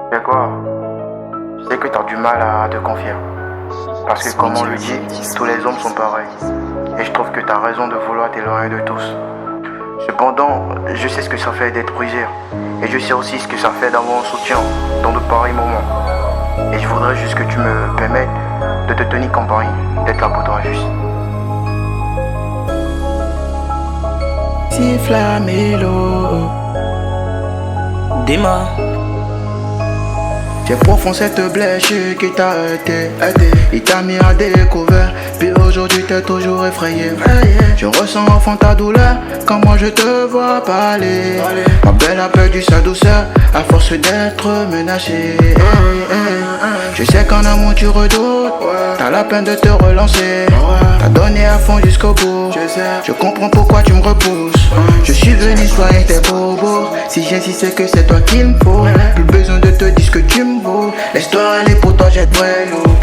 C'est quoi? Je sais que t'as du mal à te confier. Parce que comme on le dit, tous les hommes sont pareils. Et je trouve que t'as raison de vouloir t'éloigner de tous. Cependant, je sais ce que ça fait d'être brisé. Et je sais aussi ce que ça fait d'avoir un soutien dans de pareils moments. Et je voudrais juste que tu me permettes de te tenir compagnie, d'être là pour toi juste. Siffle la mélo. Démarre. C'est profond cette blessure qui t'a été. Il t'a mis à découvert. Puis aujourd'hui t'es toujours effrayé. Je ressens au fond ta douleur quand moi je te vois parler. Ma belle a perdu sa douceur à force d'être menacée. Je sais qu'en amour tu redoutes. T'as la peine de te relancer. T'as donné à fond jusqu'au bout. Je comprends pourquoi tu me repousses. Je suis venu soigner tes bobos. Si j'insiste que c'est toi qu'il me faut. Plus besoin de te dire ce que tu me vaux. Laisse-toi aller, pour toi j'ai de lourd.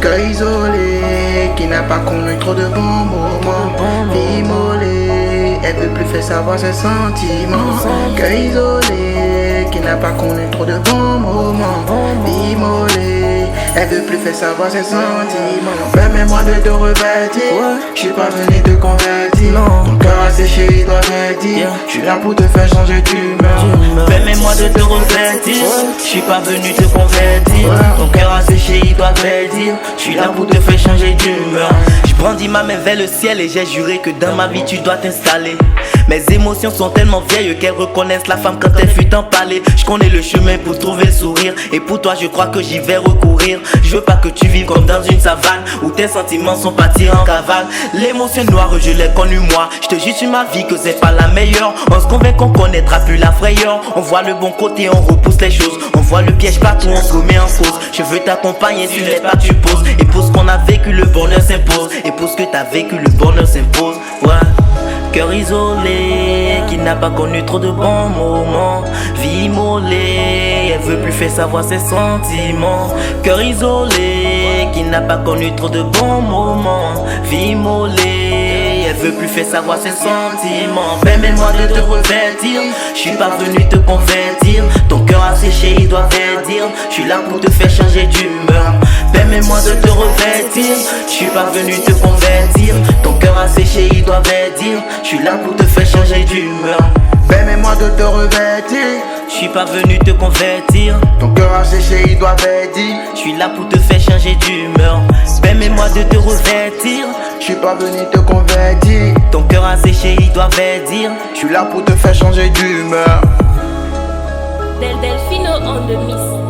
Cœur isolé, qui n'a pas connu trop de bons moments. Vie immolée, elle veut plus faire savoir ses sentiments. Cœur isolé, qui n'a pas connu trop de bons moments. Vie immolée, elle veut plus faire savoir ses sentiments. Permets-moi de te revêtir, je suis pas venu te convertir. Ton cœur a séché, il doit verdir. Je suis là pour te faire changer d'humeur. Permets-moi de te revêtir, je suis pas venu te convertir. Ton cœur a séché, il doit verdir. Je suis là pour te faire changer d'humeur. Je brandis ma main vers le ciel et j'ai juré que dans ma vie tu dois t'installer. Mes émotions sont tellement vieilles qu'elles reconnaissent la femme quand elle fut empalée. Je connais le chemin pour trouver le sourire, et pour toi je crois que j'y vais recourir. Je veux pas que tu vives comme dans une savane où tes sentiments sont partis en cavale. L'émotion noire je l'ai connue moi. Je te jure sur ma vie que c'est pas la meilleure. On se convainc qu'on connaîtra plus la frayeur. On voit le bon côté, on repousse les choses. On voit le piège partout, on se remet en cause. Je veux t'accompagner sur les pas tu poses. Et pour ce qu'on a vécu le bonheur s'impose. Et pour ce que t'as vécu le bonheur s'impose. Ouais. Cœur isolé, qui n'a pas connu trop de bons moments. Vie immolée, elle veut plus faire savoir ses sentiments. Cœur isolé, qui n'a pas connu trop de bons moments. Vie immolée, elle veut plus faire savoir ses sentiments. Permets-moi de te revêtir, je suis pas venu te convertir. Ton cœur a séché, il doit verdir. Je suis là pour te faire changer d'humeur. Permets-moi de te revêtir, je suis pas venu te convertir. Ton cœur a séché, il doit verdir. Je suis là pour te faire changer d'humeur. Permets-moi de te revêtir, je suis pas venu te convertir. ton cœur a séché, il doit verdir. Je suis là pour te faire changer d'humeur. Permets-moi de te revêtir, je suis pas venu te convertir. ton cœur a séché, il doit verdir. Je suis là pour te faire changer d'humeur. Delfino on the mix.